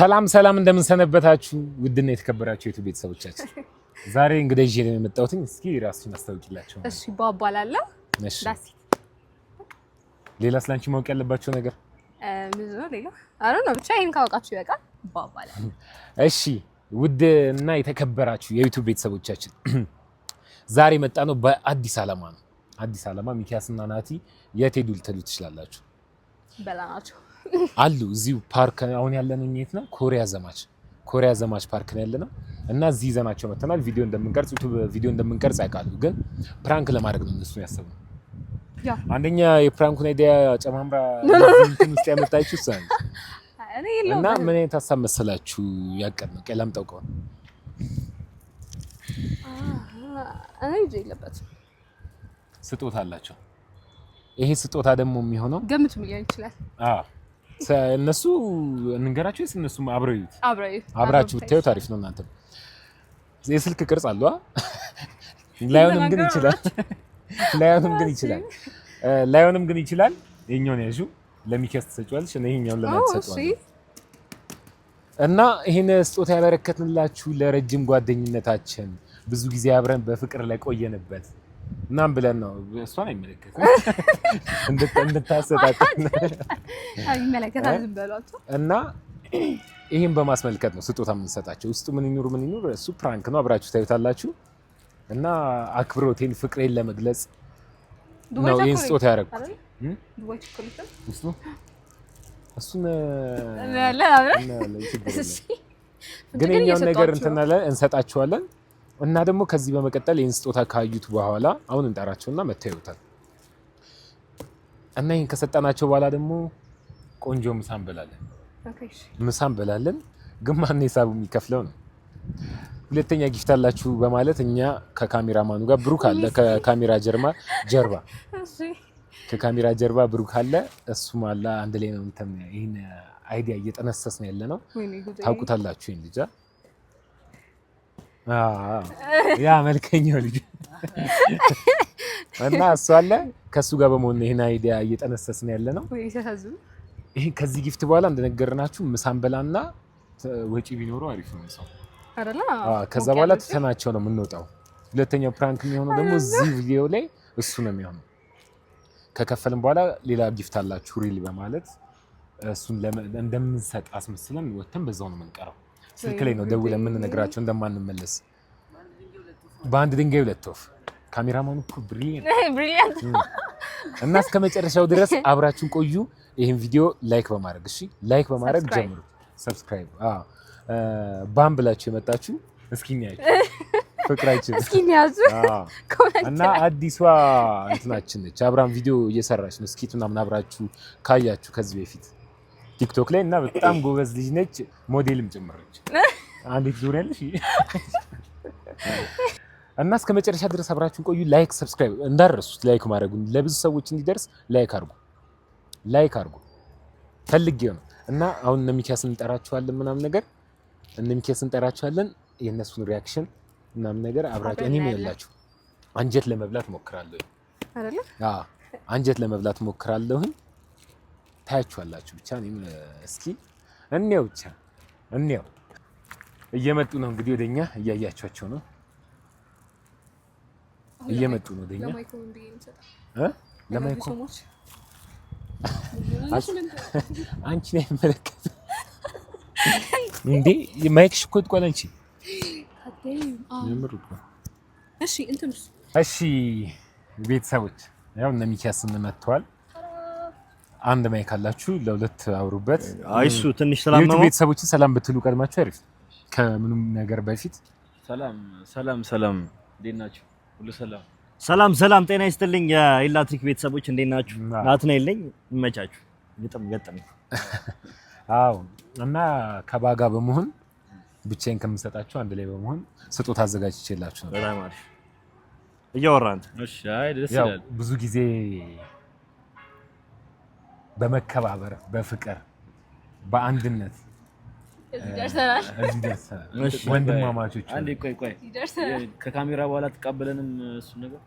ሰላም እንደምን ሰነበታችሁ ውድና የተከበራችሁ የዩቲዩብ ቤተሰቦቻችን ዛሬ እንግዲህ ይዤ ነው የመጣሁት እስኪ ራስሽን አስተዋውቂላችሁ እሺ ባባላለሁ እሺ ዳሲ ሌላ ስላንቺ ማወቅ ያለባችሁ ነገር ምንድን ነው ሌላ አረ ነው ብቻ ይሄን ካወቃችሁ ይበቃል ባባላለሁ እሺ ውድና የተከበራችሁ የዩቲዩብ ቤተሰቦቻችን ዛሬ መጣ ነው በአዲስ አለማ ነው አዲስ አለማ ሚኪያስና ናቲ የት ሄዱ ልትሉ ትችላላችሁ በላናቸው አሉ እዚሁ ፓርክ አሁን ያለነው የት ነው ኮሪያ ዘማች ፓርክ ነው ያለነው እና እዚህ ይዘናቸው መተናል ቪዲዮ እንደምንቀርጽ ዩቲዩብ ቪዲዮ እንደምንቀርጽ ያውቃሉ ግን ፕራንክ ለማድረግ ነው እነሱ ያሰቡት ያ አንደኛ የፕራንኩን አይዲያ ጨማምራ እንትን ውስጥ ያመጣችሁ ሳን እና ምን አይነት ሀሳብ መሰላችሁ ያቀድነው ቀለም ጠውቀው እኔ ይዤለበት ስጦታ አላቸው ይሄ ስጦታ ደግሞ የሚሆነው ገምቱ ሊሆን ይችላል እነሱ እንንገራችሁ እነሱ አብራችሁ ብታዩት አሪፍ ነው እናንተ የስልክ ቅርጽ አለው ላይሆንም ግን ይችላል የኛውን ያዡ ለሚኪያስ ተሰጫዋለሽ እና ይሄኛውን ለማለት ተሰጫዋለሽ እና ይሄን ስጦታ ያበረከትንላችሁ ለረጅም ጓደኝነታችን ብዙ ጊዜ አብረን በፍቅር ላይ ቆየንበት እናም ብለን ነው እሷን አይመለከትም እንድታሰጣጥ አይመለከታል ዝም በሏቸው እና ይሄን በማስመልከት ነው ስጦታ የምንሰጣቸው ውስጡ ምን ይኑር እሱ ፕራንክ ነው አብራችሁ ታዩታላችሁ እና አክብሮቴን ፍቅሬን ለመግለጽ ነው ይሄን ስጦታ ያደረኩት ዱባይ ቾኮሌት እሱን እሺ ግን የኛውን ነገር እንሰጣቸዋለን እና ደግሞ ከዚህ በመቀጠል ይሄን ስጦታ ካዩት በኋላ አሁን እንጠራቸውና መታዩታል እና ይሄን ከሰጣናቸው በኋላ ደግሞ ቆንጆ ምሳ እንበላለን ግን ማን ሂሳቡ የሚከፍለው ነው ሁለተኛ ጊፍት አላችሁ በማለት እኛ ከካሜራማኑ ጋር ብሩክ አለ ከካሜራ ጀርባ ብሩክ አለ እሱም አለ አንድ ላይ ነው እንትን ይሄን አይዲያ እየጠነሰስን ያለ ነው ታውቁታላችሁ ይሄን ልጅ ያ መልከኛው ልጅ እና እሱ አለ ከሱ ጋር በመሆን ይሄን አይዲያ እየጠነሰስን ያለ ነው ይሄ ከዚህ ጊፍት በኋላ እንደነገርናችሁ ምሳን በላና ወጪ ቢኖረው አሪፍ ነው ሰው አይደለ ከዛ በኋላ ተናቸው ነው የምንወጣው ሁለተኛው ፕራንክ የሚሆነው ደግሞ እዚህ ቪዲዮ ላይ እሱ ነው የሚሆነው ከከፈልን በኋላ ሌላ ጊፍት አላችሁ ሪል በማለት እሱን እንደምንሰጥ አስመስለን ወተን በዛው ነው የምንቀረው ስልክ ላይ ነው ደውለን የምንነግራቸው እንደማንመለስ በአንድ ድንጋይ ሁለት ወፍ ካሜራማኑ እኮ ብሪሊያንት እና እስከ መጨረሻው ድረስ አብራችሁን ቆዩ ይሄን ቪዲዮ ላይክ በማድረግ ጀምሩ ሰብስክራይብ ባም ብላችሁ የመጣችሁ እስኪኛችሁ ፍቅራችን እስኪኛችሁ እና አዲሷ እንትናችን ነች አብራም ቪዲዮ እየሰራች ነው እስኪቱ ምናምን አብራችሁ ካያችሁ ከዚህ በፊት ቲክቶክ ላይ እና በጣም ጎበዝ ልጅ ነች ሞዴልም ጨምረች አንዲት ዙሪያለሽ እና እስከ መጨረሻ ድረስ አብራችሁን ቆዩ ላይክ ሰብስክራይብ እንዳትረሱት ላይክ ማድረጉን ለብዙ ሰዎች እንዲደርስ ላይክ አድርጉ ፈልጌው ነው እና አሁን እነ ሚኪያስን እንጠራቸዋለን ምናምን ነገር የእነሱን ሪአክሽን ምናምን ነገር አብራችሁ እኔም ያላችሁ አንጀት ለመብላት ሞክራለሁ አይደል አንጀት ለመብላት ሞክራለሁ ታያችኋላችሁ ብቻ እኔም እስኪ እንየው እየመጡ ነው እንግዲህ ወደኛ እያያችኋቸው ነው እየመጡ ነው ወደኛ ለማይኮ አንቺ ነኝ መለከት እንዴ ማይክሽ እኮ ትቆል አንቺ እሺ ቤተሰቦች ያው እነ ሚኪያስን መጥተዋል አንድ ማይክ አላችሁ ለሁለት አውሩበት አይሱ ትንሽ ሰላም ነው ቤተሰቦችን ሰላም ብትሉ ቀድማችሁ አሪፍ ከምንም ነገር በፊት ሰላም እንዴት ናችሁ ሁሉ ሰላም ጤና ይስጥልኝ የኤላትሪክ ቤተሰቦች እንዴት ናችሁ ናትናኤል ነኝ ይመቻችሁ ገጠም አዎ እና ከባጋ በመሆን ብቻዬን ከምሰጣችሁ አንድ ላይ በመሆን ስጦታ አዘጋጅቼላችሁ ነው በጣም አሪፍ እያወራን እሺ አይ ደስ ይላል ብዙ ጊዜ በመከባበር በፍቅር በአንድነት እዚህ ደርሰናል። ወንድማማቾች አንዴ ቆይ ይደርሰናል። ከካሜራ በኋላ ተቀበለንም እሱ ነገር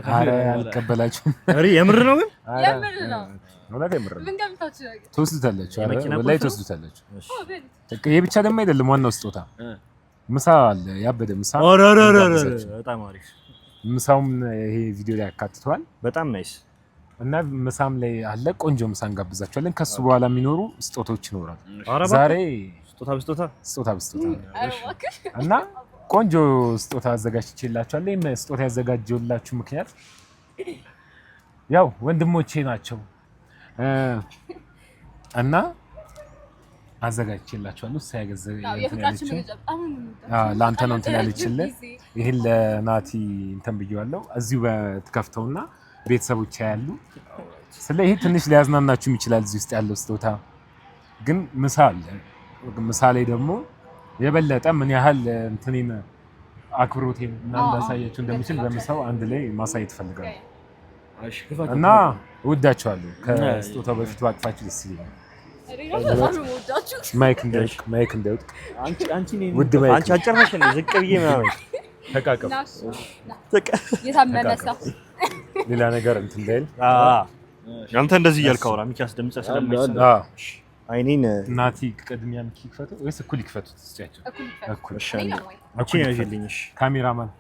ኧረ አልቀበላችሁም። የምር ነው ግን የምር ነው። እውነት የምር ነው። ምን ገምታችሁ ነው? ትወስዱታላችሁ። የመኪና ላይ ቁልፍ ነው? ትወስዱታላችሁ። ኦ ቤት ይሄ ብቻ ደግሞ አይደለም። ዋናው ስጦታ ምሳ አለ። ያበደ ምሳ በጣም አሪፍ። ምሳውም ይሄ ቪዲዮ ላይ ያካትተዋል። በጣም ናይስ እና ምሳም ላይ አለ። ቆንጆ ምሳ እንጋብዛችኋለን። ከሱ በኋላ የሚኖሩ ስጦታዎች ይኖራሉ። ኧረ ዛሬ ስጦታ ስጦታ ኧረ እባክህ እና ቆንጆ ስጦታ አዘጋጅቼላችኋለሁ። ይሄን ስጦታ ያዘጋጀሁላችሁ ምክንያት ያው ወንድሞቼ ናቸው እና አዘጋጅቼላችኋለሁ። ሳይገዘ የፍቅራችን መግለጫ በጣም ነው። ለአንተ ነው እንትን ያለችልህ። ይሄን ለናቲ እንትን ብየዋለሁ። እዚሁ በትከፍተውና ቤተሰቦች ያሉ ስለ ይሄ ትንሽ ሊያዝናናችሁም ይችላል። እዚህ ውስጥ ያለው ስጦታ ግን ምሳ አለ። ምሳ ላይ ደግሞ የበለጠ ምን ያህል እንትኔን አክብሮቴን እና እንዳሳያችሁ እንደምችል በምሳው አንድ ላይ ማሳየት ፈልጋለሁ እና እወዳችኋለሁ። ከስጦታው በፊት ባቅፋችሁ ደስ ይለኛል። ማይክ እንዳይወድቅ ውድ ማይክ አንቺ አጨረሽ እንደ ዝቅ ብዬ ምናምን ተቃቀም የታመነ ሰው ሌላ ነገር እንትን እንዳይል አንተ እንደዚህ እያልክ አውራ። ሚኪያስ ድምጽ ስለማይሰማ አይኔን ናቲ ቅድሚያ ሚኪ ይክፈተው ወይስ እኩል ይክፈቱት? እስኪያቸው እኩል አንቺ ያዥልኝ። እሺ ካሜራማን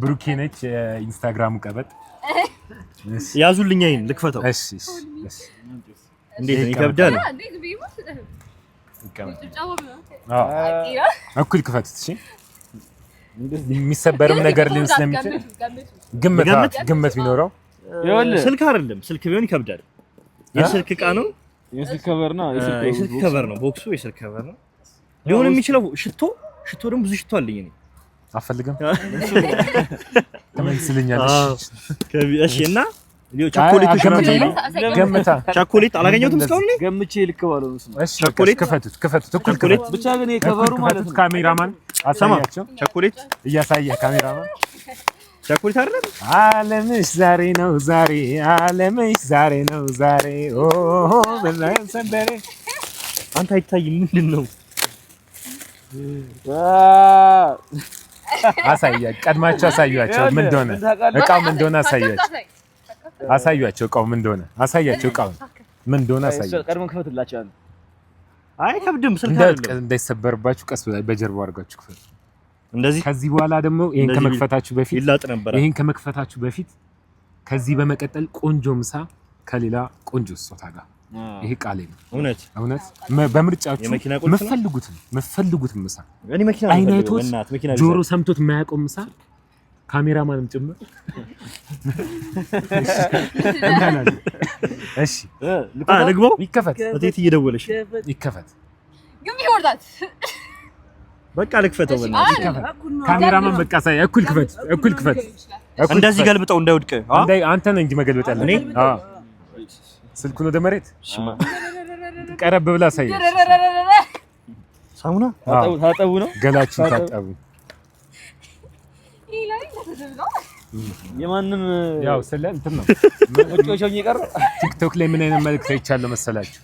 ብሩኬ ነች። የኢንስታግራሙ ቀበጥ ያዙልኝ። አይን ልክፈተው። እሺ እንዴት ይከብዳል? እኩል ይክፈቱት። እሺ የሚሰበርም ነገር ሊሆን ስለሚችል ግምት ቢኖረው ስልክ አይደለም። ስልክ ቢሆን ይከብዳል። የስልክ ዕቃ ነው። የስልክ ከቨር ነው። ቦክሱ የስልክ ከቨር ነው። ሊሆን የሚችለው ሽቶ ደግሞ ብዙ ሽቶ አለኝ እኔ አፈልግም። ተመልስልኛለሽ። እሺ እና ቾኮሌቶች ቾኮሌት አላገኘሁትም እስካሁን እኔ ገምቼ ልክ ባለው ነው። እሺ ቾኮሌት ክፈቱት። እኩል ቾኮሌት ብቻ ግን የከቨሩ ማለት ነው። ካሜራማን አሳያቸው። ቾኮሌት እያሳየህ ካሜራማን ቾኮሌት አይደለም። ዓለምሽ ዛሬ ነው ዛሬ ዓለምሽ ዛሬ ነው ዛሬ ኦ በሰንበሬ አንተ አይታይም። ምንድን ነው ቀድማቸው አሳዩአቸው። ምን እንደሆነ እቃው ምን እንደሆነ አሳዩአቸው። እቃው ምን እንደሆነ አሳያቸው። እቃው ምን እንደሆነ አሳያቸው። ቀድሞ ክፈትላቸው። አይ ከብድም ስልክ አይደለም እንዳይሰበርባችሁ ቀስ በጀርባው አድርጋችሁ ክፈቱ። እንደዚህ ከዚህ በኋላ ደግሞ ይሄን ከመክፈታችሁ በፊት ይላጥ ነበር። ይሄን ከመክፈታችሁ በፊት ከዚህ በመቀጠል ቆንጆ ምሳ ከሌላ ቆንጆ ስጦታ ጋር ይሄ ቃሌ ነው። እውነት በምርጫችሁ መፈልጉትን ምሳ እኔ መኪና አይነቶች ጆሮ ሰምቶት የማያውቀው ምሳ ካሜራማንም ጭምር እሺ ልግባው። ይከፈት። እቴት እየደወለሽ ይከፈት። ግን ይወርዳት በቃ ልክፈተው። ካሜራማን በቃ ሳይ እኩል ክፈት። እንደዚህ ገልብጠው እንዳይወድቅ። አንተ ነህ እንጂ መገልበጥ ያለ እኔ ስልኩን ወደ መሬት ቀረብ ብላ ሳይ ሳሙና ታጠቡ ነው ገላችን ታጠቡ። የማንም ያው ስለ እንትን ነው ወጪዎችን ይቀር። ቲክቶክ ላይ ምን አይነት መልእክት አይቻለሁ መሰላችሁ?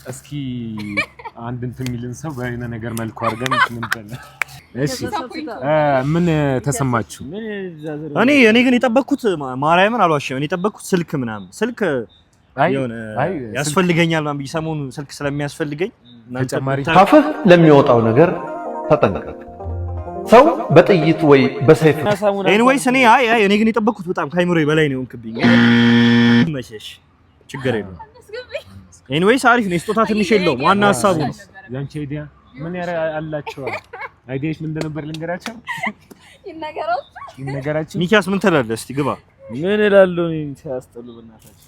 እስኪ አንድ እንትን የሚልን ሰው በእኔ ነገር መልኩ አድርገን እንትን እሺ ምን ተሰማችሁ? እኔ ግን የጠበቅኩት ማርያምን አልዋሽም። እኔ የጠበቅኩት ስልክ የሆነ ያስፈልገኛል ማለት ሰሞኑን ስልክ ስለሚያስፈልገኝ ተጨማሪ ካፍህ ለሚወጣው ነገር ተጠንቀቅ። ሰው በጥይት ወይ በሰይፍ ኤኒዌይስ እኔ ግን የጠበቅኩት በጣም ከአይምሮዬ በላይ ነው እንክብኝ መሸሽ ችግር የለውም። ኤኒዌይስ አሪፍ ነው። ስጦታ ትንሽ የለውም። ዋና ሐሳቡ ነው። ያንቺ አይዲያ ምን ያላችሁ አይዲያሽ ምን እንደነበር ልንገራቸው። ይነገራችሁ። ሚኪያስ ምን ትላለህ? እስቲ ግባ። ምን እላለሁ እኔ ሲያስጠሉ በእናታችሁ።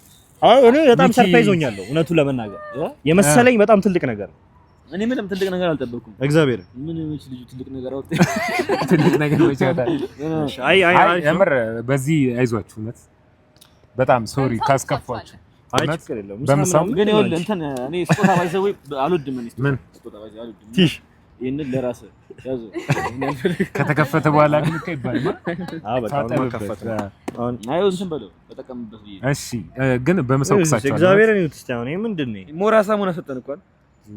እኔ በጣም ሰርፕራይዝ ሆኛለሁ እውነቱን ለመናገር የመሰለኝ በጣም ትልቅ ነገር። እኔ ምንም ትልቅ ነገር አልጠበቅኩም። እግዚአብሔር ምን ልጁ ትልቅ ነገር አውጥ ትልቅ ነገር ወይቻታ። የምር በዚህ አይዟችሁ። እውነት በጣም ሶሪ ካስከፋችሁ። በምሳም ግን ይኸውልህ እንትን እኔ ስጦታ ባይዘው አልወድም። እኔ ስጦታ ባይዘው አልወድም። ቲሽ ይሄንን ለራስህ ያዙ ከተከፈተ በኋላ ግን እኮ ይባላል። በቃ ማከፈት አሁን አይ እንትን በለው ተጠቀምበት ብዬ። እሺ ግን በመሰውክሳቸዋል። እግዚአብሔርን ይሁት እስቲ አሁን ይሄ ምንድነው? ሞራ ሳሙና ሰጠን እኮ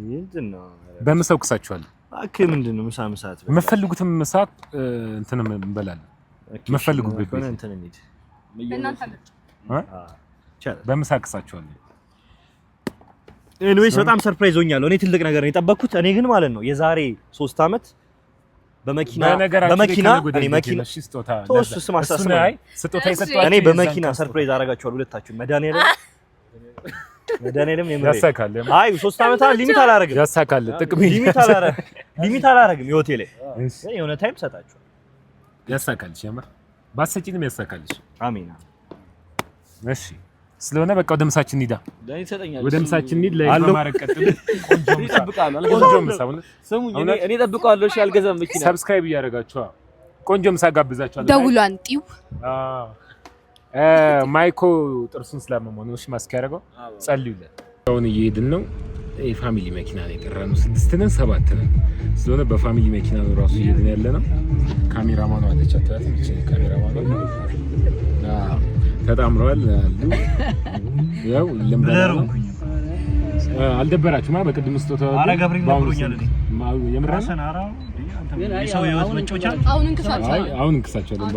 ምንድነው? በመሰውክሳቸዋል። አክ ምንድነው? ምሳት የምትፈልጉትም ምሳት እንትን እንበላለን። የምትፈልጉበት ቤት እንትን እንሂድ። በመሳክሳቸዋል። ኤኒዌይስ በጣም ሰርፕራይዝ ሆኛለሁ። እኔ ትልቅ ነገር ነው የጠበቅኩት። እኔ ግን ማለት ነው የዛሬ 3 ዓመት በመኪና እኔ መኪና ስጦታ ተወሱ ስም አሳስበኝ ስጦታ ይሰጣል። እኔ በመኪና ሰርፕራይዝ አደርጋቸዋለሁ ሁለታችሁ። መድኃኒዓለም የምሬ ያሳካል። አይ 3 ዓመት ሊሚት አላደርግም። ያሳካል። ጥቅም ሊሚት አላደርግም። ህይወቴ ላይ የሆነ ታይም ሰጣችሁ ያሳካልሽ። የምር ባሰጪንም ያሳካልሽ። አሜን። እሺ ስለሆነ በቃ ወደ ምሳችን እንሂዳ። ለኔ ተሰጠኛል። ወደ ምሳችን እንሂድ። ለማረቅ ቀጥሉ። ቆንጆ ምሳ ስሙኝ፣ እኔ እጠብቀዋለሁ። እሺ አልገዛም። መኪና ሰብስክራይብ እያደረጋችሁ ቆንጆ ምሳ ጋብዛችኋለሁ። ደውሏን ጢው ማይኮ ጥርሱን ስላመመው ነው። እሺ ማስክ ያደረገው ጸልዩለት። አሁን እየሄድን ነው። የፋሚሊ መኪና ነው የጠራነው። 6 ነን 7 ነን ስለሆነ በፋሚሊ መኪና ነው ራሱ እየሄድን ያለ ነው። ካሜራማኑ አለች አታያት እንጂ ካሜራማኑ ተጣምረዋል አሉ። ያው ለምበረው አልደበራችሁማ? በቅድም ስጦታ አረ ገብርኤል ነብሮኛል። የምራሰ የሰው ህይወት መጮቻ አሁን እንክሳቸዋለን።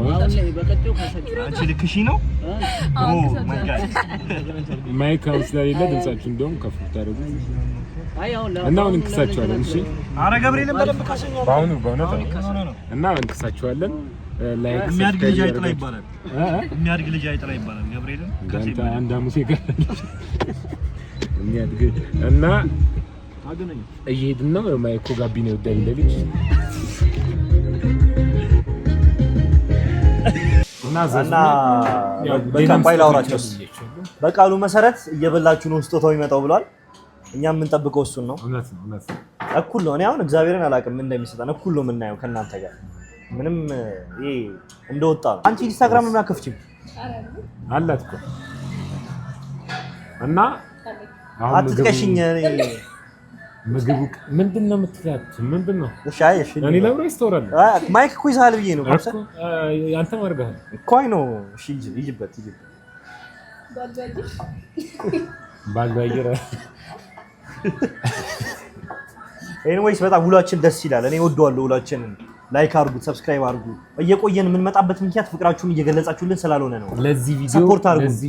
አንቺ ልክሺ ነው ማይክ ስለሌለ ድምጻችሁ እንደውም ከፍ ታደርጉ እና አሁን እንክሳቸዋለን። እሺ አረ ገብርኤልን በደንብ ካሰኛው በእውነት እና እንክሳቸዋለን። ላይክ የሚያድግ ልጅ አይጥላ ይባላል። የሚያድግ ልጅ አይጥላ ይባላል። ገብርኤልን ከሰይጣ አንድ አሙሴ ጋር የሚያድግ እና አገናኝ እየሄድን ነው። ማይኮ ጋቢና ይወዳል ልጅ እና በቃ ፋይል አውራቸው በቃሉ መሰረት እየበላችሁ ነው ስጦታው ይመጣው ብሏል። እኛ የምንጠብቀው እሱን ነው። እውነት ነው። እኩል ነው። እኔ አሁን እግዚአብሔርን አላውቅም ምን እንደሚሰጣን እኩል ነው የምናየው ከእናንተ ጋር ምንም ይሄ እንደወጣ ነው። አንቺ ኢንስታግራም ምን አከፍቺም አላት እኮ እና አትጥቀሽኝ። ምግቡ ምንድነው የምትላት? ምንድነው? እሺ አይ እሺ እኔ ለብሮ ይስተውራል ማይክ እኮ ይዛል ብዬ ነው እኮ አንተ ማርጋህ እኮ አይ ነው። እሺ ይጅበት ባልባይራ ኤኒዌይስ በጣም ውሏችን ደስ ይላል። እኔ ወደዋለሁ ውሏችንን። ላይክ አድርጉት፣ ሰብስክራይብ አድርጉ። እየቆየን የምንመጣበት ምክንያት ፍቅራችሁን እየገለጻችሁልን ስላልሆነ ነው። ለዚህ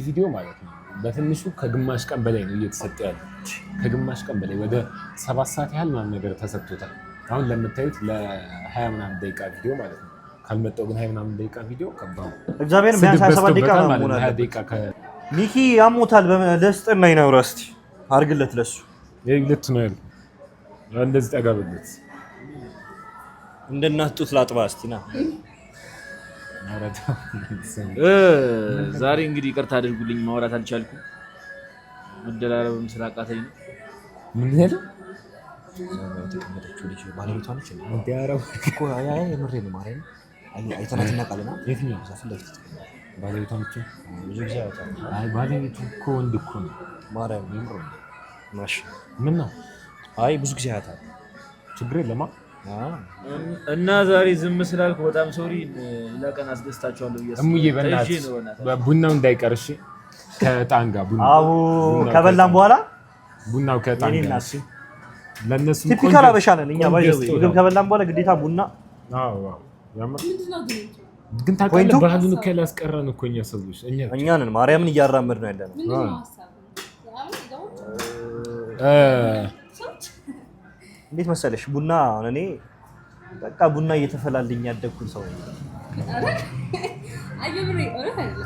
ቪዲዮ ማለት ነው በትንሹ ከግማሽ ቀን በላይ ነው እየተሰጠ ያለው። ከግማሽ ቀን በላይ ወደ 7 ሰዓት ያህል ምናምን ነገር ተሰጥቶታል። አሁን ለምታዩት ለ20 ምናምን ደቂቃ ቪዲዮ ማለት ነው። ካልመጣው ግን 20 ምናምን ደቂቃ ቪዲዮ ከባድ እግዚአብሔር ቢያንስ 27 ደቂቃ ነው ማለት ነው። ደቂቃ ሚኪ ያሞታል በደስጥና ይነውራ እስቲ አርግለት ለሱ ይልት ነው ያለው። እንደዚህ ጠጋብለት እንደናጡት ላጥባ እስቲ ና ዛሬ እንግዲህ ይቅርታ አድርጉልኝ፣ ማውራት አልቻልኩም። መደራረብም ስላቃተኝ ነው። ምን ያለ ተቀመጠችው ልጅ ባለቤቷ ነች እንዴ? አረው እኮ አይ የምሬ ነው ማርያም አይተናት እናውቃለና የትኛው ዛፍለች ባለቤቷ ነች? ብዙ ጊዜ አይታል። አይ ባለቤቱ እኮ ወንድ እኮ ነው ማርያም ይምሮ ማሽ ምን ነው? አይ ብዙ ጊዜ አይታል። ችግር የለማ እና ዛሬ ዝም ስላልኩ በጣም ሶሪ። ለቀን አስደስታቸዋለሁ ብዬ እሙዬ በእናትህ ቡናው እንዳይቀርሽ ከጣን ጋር ቡናው አው ከበላን በኋላ ቡናው ከጣን ጋር ለነሱ ቲፒካል አበሻ ነን እኛ ባይዘው ምግብ ከበላን በኋላ ግዴታ ቡና። አዎ ያምር ግን ታውቃለህ ባህሉን እኮ ያላስቀረን እኮ እኛ ሰዎች እኛ ነን ማርያምን እያራመድ ነው ያለነው። እንዴት መሰለሽ ቡና እኔ በቃ ቡና እየተፈላልኝ ያደግኩን ሰው ነኝ።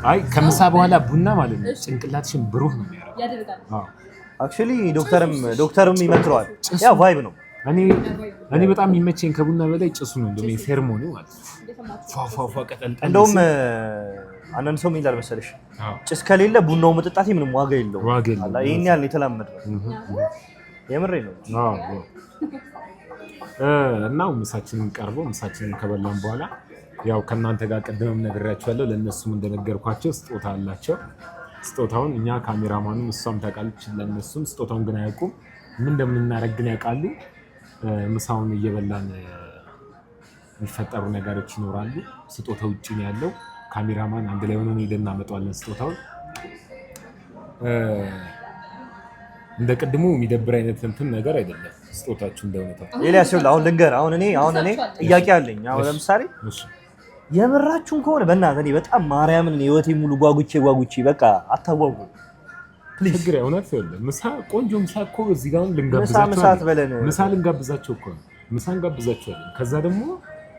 አይ ከምሳ በኋላ ቡና ማለት ነው ጭንቅላትሽን ብሩህ ነው የሚያደርገው። አዎ አክቹሊ ዶክተርም ይመክረዋል። ያ ቫይብ ነው። እኔ በጣም የሚመቸኝ ከቡና በላይ ጭሱ ነው እንደውም ሴርሞኒ ማለት ነው። ፏፏፏ ቀጠል እንደውም አንዳንድ ሰው ምን ይላል መሰለሽ ጭስ ከሌለ ቡናው መጠጣት ምንም ዋጋ የለውም። ይሄን ያህል የተላመደው የምሬ ነው። አዎ እና ምሳችንን ቀርበው ምሳችንን ከበላን በኋላ ያው ከእናንተ ጋር ቀደምም ነግሬያቸዋለሁ። ለእነሱም እንደነገርኳቸው ስጦታ አላቸው። ስጦታውን እኛ ካሜራማኑም እሷም ታውቃለች። ለእነሱም ስጦታውን ግን አያውቁም። ምን እንደምናደርግ ግን ያውቃሉ። ምሳውን እየበላን የሚፈጠሩ ነገሮች ይኖራሉ። ስጦታው ውጭ ነው ያለው። ካሜራማን አንድ ላይ ሆነን ሄደን እናመጣዋለን ስጦታውን። እንደ ቅድሙ የሚደብር አይነት እንትን ነገር አይደለም ስጦታችሁ እንደሆነታ። ኤልያስ ይኸውልህ አሁን ልንገርህ፣ አሁን እኔ ጥያቄ አለኝ። አሁን ለምሳሌ የምራችሁን ከሆነ በእናትህ እኔ በጣም ማርያምን ህይወቴ ሙሉ ጓጉቼ በቃ አታጓጉ ፕሊዝ። ችግር እውነት ይኸውልህ ምሳ ቆንጆ ምሳ እኮ እዚህ ጋር ልንጋብዛቸው ምሳ ልንጋብዛቸው እኮ ነው። ምሳ እንጋብዛቸዋለን። ከዛ ደግሞ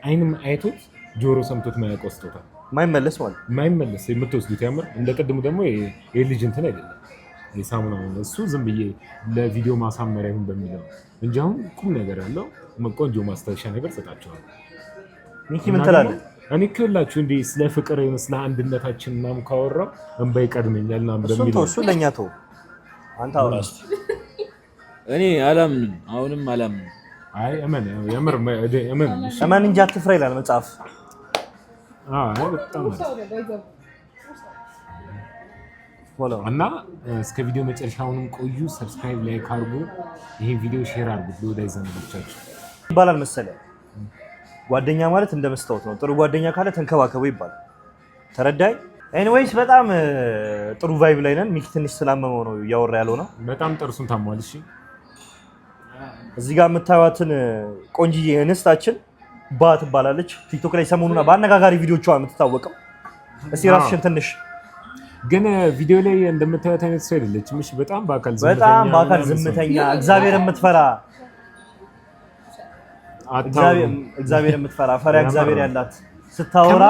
አይንም አይቶት ጆሮ ሰምቶት ማያውቀው ስጦታ ማይመለስ ማለት ማይመለስ የምትወስዱት ያምር። እንደ ቅድሙ ደግሞ የልጅ እንትን አይደለም የሳሙና እሱ ዝም ብዬ ለቪዲዮ ማሳመሪያ ይሁን በሚለው እንጂ አሁን ቁም ነገር ያለው ቆንጆ ማስታወሻ ነገር ሰጣቸዋለሁ። ሚኪ ምን ትላለህ? እኔ እኮላችሁ እንዴ ስለ ፍቅር ስለ አንድነታችን ምናምን ካወራው እንባ ይቀድመኛል እና በሚለው እሱ ለኛ ተው አንተ አውራስ። እኔ አላምንም፣ አሁንም አላምንም። አይ እመን የምር እመን እንጂ አትፍራ ይላል መጽሐፍ። በጣም እና እስከ ቪዲዮ መጨረሻውንም ቆዩ። ሰብስክራይብ ላይክ አድርጉ። ይሄን ቪዲዮ ሼር አድርጉ ለወዳጅ ዘመዶቻችሁ። ይባላል መሰለህ ጓደኛ ማለት እንደ መስታወት ነው። ጥሩ ጓደኛ ካለ ተንከባከበው ይባላል። ተረዳኝ። ኤኒዌይስ በጣም ጥሩ ቫይብ ላይ ነን። ሚኪ ትንሽ ስላመመው ነው እያወራ ያለው ነው። በጣም ጥርሱን ታሟል። እሺ እዚህ ጋር የምታዩትን ቆንጂዬ እንስታችን ባ ትባላለች። ቲክቶክ ላይ ሰሞኑን በአነጋጋሪ ቪዲዮቿ የምትታወቀው። እስቲ ራስሽን ትንሽ ግን ቪዲዮ ላይ እንደምታዩት አይነት ሰው አይደለችም። እሺ በጣም በአካል ዝምተኛ እግዚአብሔር የምትፈራ እግዚአብሔር የምትፈራ ፈሪያ እግዚአብሔር ያላት ስታወራ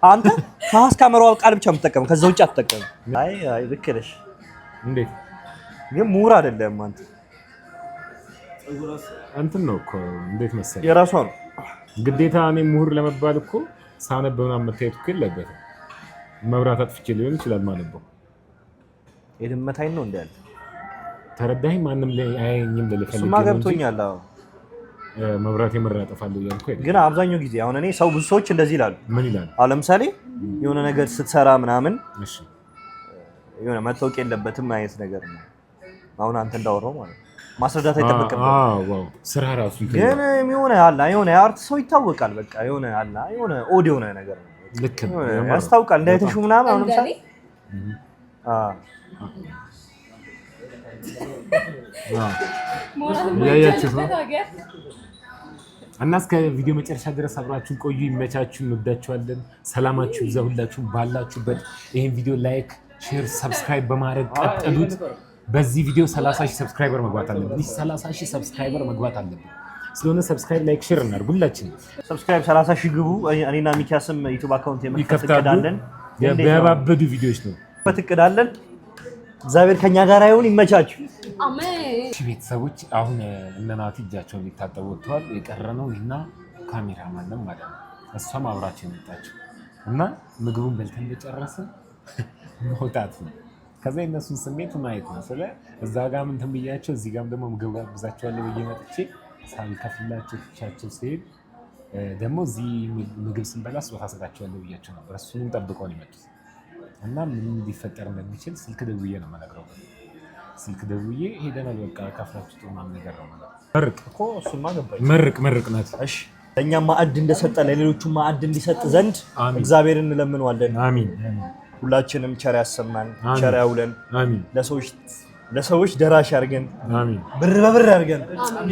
አንተ ካሜራው ቃል ብቻ የምትጠቀመው ከዛ ውጭ አትጠቀምም። አይ ልክ ነሽ። እንዴት ግን ምሁር አይደለም አንተ እንትን ነው እኮ እንዴት መሰለኝ የራሷ ነው ግዴታ። እኔ ምሁር ለመባል እኮ ሳነብ ምናምን መታየት እኮ የለበትም። መብራት አጥፍቼ ሊሆን ይችላል ማለት ነው። የድመት አይን ነው እንዴ ያለ ተረዳኸኝ? ማንም ላይ አያየኝም ልፈልግ እሱማ ገብቶኛል። አዎ መብራት የምራ አጠፋለሁ እያልኩ አይደል? ግን አብዛኛው ጊዜ አሁን እኔ ብዙ ሰዎች እንደዚህ ይላሉ። ምን ይላሉ? አሁን ለምሳሌ የሆነ ነገር ስትሰራ ምናምን እሺ የሆነ መታወቅ የለበትም አይነት ነገር ነው። አሁን አንተ እንዳወራው ማለት ማስረዳት አይጠበቅብህም። ዋው ስራ ራሱ ግን የሆነ አርት ሰው ይታወቃል። በቃ የሆነ ኦዲዮ የሆነ ነገር ነው። ልክ ነው ያስታውቃል። እንዳይተሹ ምናምን አሁን ለምሳሌ ያያችሁ ነው። እና እስከ ቪዲዮ መጨረሻ ድረስ አብራችሁን ቆዩ። ይመቻችሁ፣ እንወዳችኋለን። ሰላማችሁ ይብዛ ሁላችሁም ባላችሁበት። ይሄን ቪዲዮ ላይክ፣ ሼር፣ ሰብስክራይብ በማድረግ ቀጥሉት። በዚህ ቪዲዮ 30,000 ሰብስክራይበር መግባት አለብን። 30,000 ሰብስክራይበር መግባት አለብን። ስለሆነ ሰብስክራይብ ላይክ ሼር እናድርግ ሁላችን። ሰብስክራይብ 30,000 ግቡ። እኔና ሚኪያስም ዩቲዩብ አካውንት የምትከፍታለን ያባበዱ ቪዲዮዎች ነው ፈትቅዳለን። እግዚአብሔር ከኛ ጋር ይሁን። ይመቻችሁ። አሜን። እሺ ቤተሰቦች አሁን እነ ናቲ እጃቸውን ሊታጠቡ ወጥተዋል። የቀረነው እና ካሜራማን ማለት ነው። እሷም አብራችን መጣች እና ምግቡን በልተን እንደጨረስን መውጣት ነው። ከዛ የእነሱን ስሜት ማየት ነው። ስለ እዛ ጋር ምን ትንብያቸው እዚህ ጋርም ደግሞ ምግብ ጋብዛቸዋለሁ ብዬ መጥቼ ሳልከፍላቸው ትቻቸው ሲሄድ ደግሞ እዚህ ምግብ ስንበላ ስጦታ ሰጣቸዋለሁ ብያቸው ነበር። እሱንም ጠብቀው ነው የመጡት እና ምን ሊፈጠር እንደሚችል ስልክ ደውዬ ነው የምነግረው። ስልክ ደውዬ ሄደናል በቃ ካፍላችሁ ጥሩ ምናምን ነገር ነው ማለት መርቅ እኮ እሱማ ገባኝ። መርቅ ናት። እሺ ለእኛም ማዕድ እንደሰጠ ለሌሎቹ ማዕድ እንዲሰጥ ዘንድ እግዚአብሔርን እንለምነዋለን። አሚን። ሁላችንም ቸር ያሰማን፣ ቸር ያውለን። አሚን። ለሰዎች ደራሽ ያርገን። አሚን። ብር በብር ያርገን።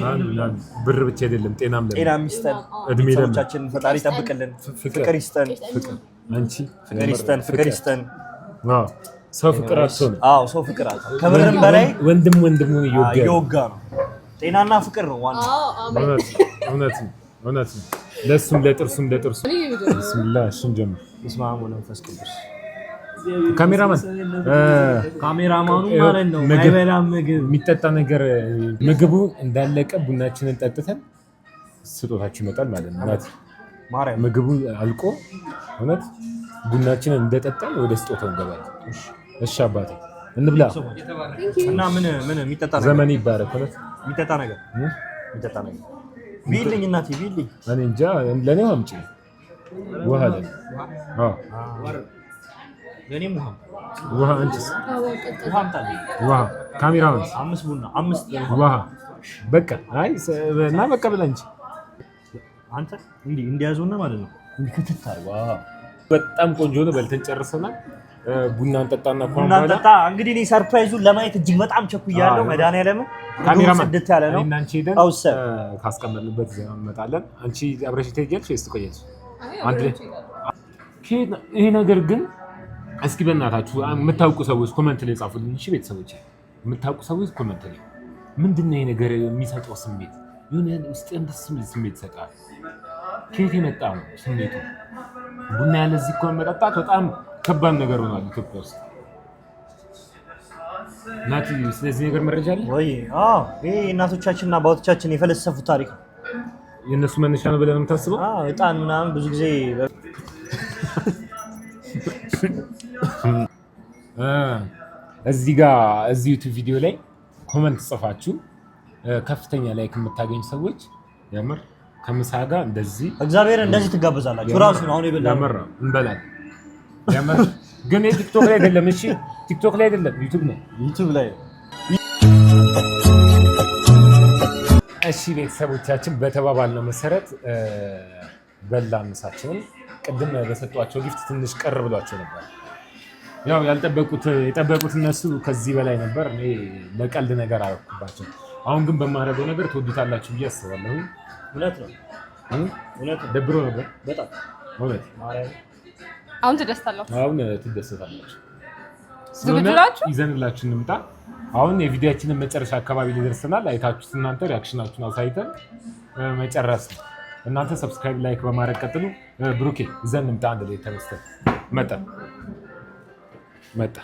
አሚን። ብር ብቻ አይደለም ጤናም ይስጠን። እድሜ ሰዎቻችንን ፈጣሪ ይጠብቅልን። ፍቅር ይስጠን። አንቺ ፍቅር ይስጠን። ሰው ፍቅር አጥቶ ነው። አዎ ሰው ፍቅር አጥቶ ከብርም በላይ ወንድሙን እየወጋ ነው። ጤናና ፍቅር ነው ዋናው። እውነት ነው። ለሱም ለጥርሱም ቢስሚላህ እሺ እንጀምር። ይስማሙ መንፈስ ቅዱስ ካሜራማኑ ማለት ነው። አይበላም ምግብ የሚጠጣ ነገር ምግቡ እንዳለቀ ቡናችንን ጠጥተን ስጦታችሁ ይመጣል ማለት ነው። ናቲ ምግቡ አልቆ እውነት ቡናችንን እንደጠጣን ወደ ስጦታው እንገባለን። እሺ አባቴ እንብላ እና ምን የሚጠጣ ነገር ዘመን ይባረክ። እውነት የሚጠጣ ነገር ቢልኝ እናቴ ቢልኝ እኔ እንጃ። ለኔው አምጪ ውሃ ለኔ ለኔም ውሃ አንቺስ? ውሃ አምጣልኝ። ውሃ ካሜራውን 5 ቡና 5 ውሃ በቃ አይ እና በቃ ብላ እንጂ አንተ እንዲህ እንዲያዙና ማለት ነው እንዲህ ክትት አድርገው። በጣም ቆንጆ ነው። በልተን ጨርሰናል። ቡና እንጠጣና ቡና እንጠጣ። እንግዲህ እኔ ሰርፕራይዙን ለማየት እጅግ በጣም ቸኩያለሁ። መድኃኒዓለምን ካሜራማን ጽድት ያለ ነው። እና አንቺ ሄደን ካስቀመጥንበት ይዘን እንመጣለን። አንቺ አብረሽ ትሄጃለሽ ወይስ ትቆያለሽ? አንድ ይሄ ነገር ግን እስኪ በእናታችሁ የምታውቁ ሰዎች ኮመንት ላይ ጻፉልኝ። እሺ ቤተሰቦች፣ የምታውቁ ሰዎች ኮመንት ላይ ምንድነው ይሄ ነገር የሚሰጠው ስሜት? የሆነ ውስጥ ደስ የሚል ስሜት ይሰጣል። ከየት የመጣ ነው ስሜቱ? ቡና ያለ እዚህ እኮ መጠጣት በጣም ከባድ ነገር ሆኗል ኢትዮጵያ ውስጥ። ናቲ ስለዚህ ነገር መረጃ አለ ወይ? አዎ፣ ይሄ እናቶቻችንና አባቶቻችን የፈለሰፉት ታሪክ ነው። የእነሱ መነሻ ነው ብለን የምታስበው? አዎ፣ እጣን ምናምን ብዙ ጊዜ እዚህ ጋር እዚህ ዩቲዩብ ቪዲዮ ላይ ኮመንት ጽፋችሁ ከፍተኛ ላይክ የምታገኙ ሰዎች ያምር ከምሳ ጋር እንደዚህ እግዚአብሔር እንደዚህ ትጋበዛላችሁ። ራሱ ነው አሁን ይበላል። ያምር እንበላለን። ያምር ግን ቲክቶክ ላይ አይደለም። እሺ ቲክቶክ ላይ አይደለም፣ ዩቲዩብ ነው። ዩቲዩብ ላይ እሺ ቤተሰቦቻችን በተባባልነው መሰረት በላን ምሳችንን። ቅድም በሰጧቸው ጊፍት ትንሽ ቀር ብሏቸው ነበር። ያው የጠበቁት እነሱ ከዚህ በላይ ነበር። እኔ ለቀልድ ነገር አደረኩባቸው። አሁን ግን በማድረገው ነገር ትወዱታላችሁ ብዬ አስባለሁ። እውነት ነው። ደብሮ ነበር በጣም እውነት። አሁን ትደስታላችሁ። አሁን ትደስታላችሁ። ዝግጁ ናችሁ? ይዘንላችሁ እንምጣ። አሁን የቪዲዮአችንን መጨረሻ አካባቢ ደርሰናል። አይታችሁት እናንተ ሪአክሽናችሁን አሳይተን መጨረስ ነው። እናንተ ሰብስክራይብ፣ ላይክ በማድረግ ቀጥሉ። ብሩኬ ይዘን እንምጣ። አንድ ላይ ተነስተን መጣ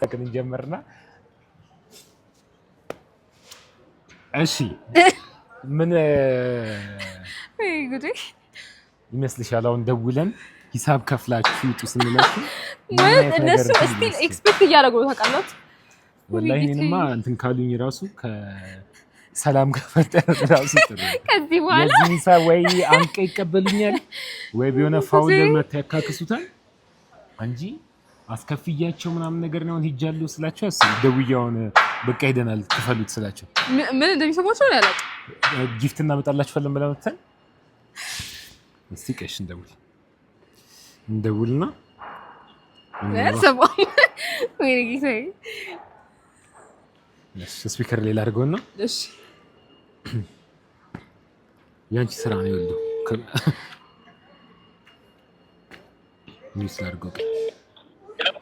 ተከን ጀመርና እሺ ምን ጉዴ ይመስልሻል? አሁን ደውለን ሂሳብ ከፍላችሁ ውጡ ስንላችሁ እነሱ ስቲል ኤክስፔክት እያደረጉ ነው። ታውቃላችሁ ወላሂ እኔንማ እንትን ካሉኝ ራሱ ከሰላም ከፈጠረ ራሱ ጥሩ ከዚህ በኋላ የዚህ ሂሳብ ወይ አንቀ ይቀበሉኛል ወይ ቢሆነ ፋውል መታ ያካክሱታል እንጂ አስከፍያቸው ምናምን ነገር ነው። ሄጃለሁ ስላቸው ደውያውን በቃ ሄደናል ክፈሉት ስላቸው ምን እንደሚሰማቸው ነው ያላቀ ጊፍት እናመጣላችሁ ፈለም ብለው መተን እስቲ ቀሽ እንደውልና ሰማው ወይ ጊዜ ስፒከር ላይ ላድርገውና እሺ ያንቺ ስራ ነው ይወልዱ ሚስ ላድርገው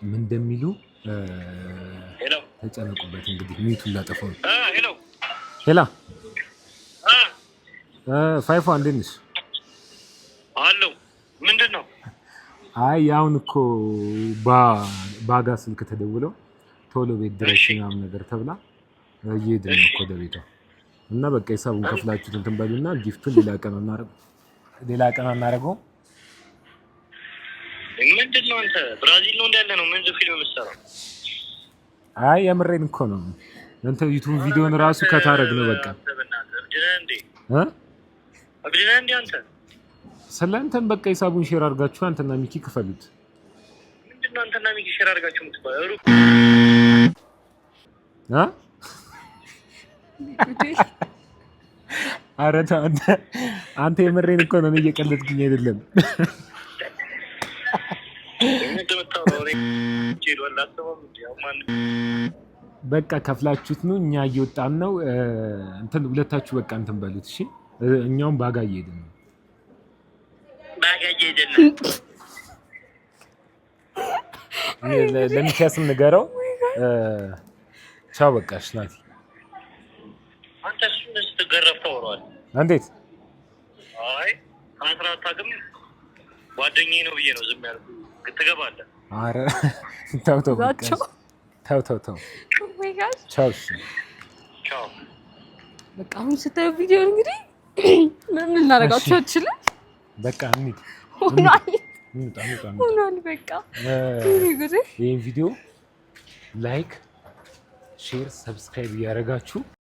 ምን እንደሚሉ ተጨነቁበት። እንግዲህ ሚቱን ላጠፋው ነው። ሄላ ፋይፎ እንዴት ነሽ? አሎ ምንድን ነው? አይ አሁን እኮ ባጋ ስልክ ተደውለው ቶሎ ቤት ድረስ ምናምን ነገር ተብላ እየሄድን ነው እኮ ወደ ቤቷ እና በቃ ሂሳቡን ከፍላችሁ እንትን በሉና ጊፍቱን ሌላ ቀን እናደርገው። ምንድን ነው አንተ ብራዚል ነው እንዳለ ነው ምን ፊልም የምትሰራው? አይ የምሬን እኮ ነው። አንተ ዩቲዩብ ቪዲዮን ራሱ ከታረግ ነው በቃ አብዲና እንዴ አንተ ስለንተን በቃ ሂሳቡን ሼር አድርጋችሁ አንተና ሚኪ ክፈሉት። ምንድነው አንተና ሚኪ ሼር አድርጋችሁ የምትባሉ? ኧረ ተው አንተ የምሬን እኮ ነው እየቀለድኩኝ አይደለም። በቃ ከፍላችሁት ነው እኛ እየወጣን ነው። እንትን ሁለታችሁ በቃ እንትን በሉት እሺ። እኛውም ባጋ እየሄድን ነው። ለሚኪያስም ንገረው። ቻው በቃ እሺ። ናቲ አንተ እሱን ስትገረፍ ታወራዋለህ እንዴት? አይ አንተራታ ግን ጓደኛዬ ነው ብዬ ነው ዝም ያልኩት። ትገባለህ? ኧረ ተው በቃ ተው። ወይ ጋር ቻው ቻው። በቃ አሁን ስታዩ ቪዲዮ እንግዲህ ምን ልናደርጋችሁ አትችልም። በቃ እንሂድ ሆኗል። በቃ ይሄን ቪዲዮ ላይክ፣ ሼር፣ ሰብስክራይብ እያደረጋችሁ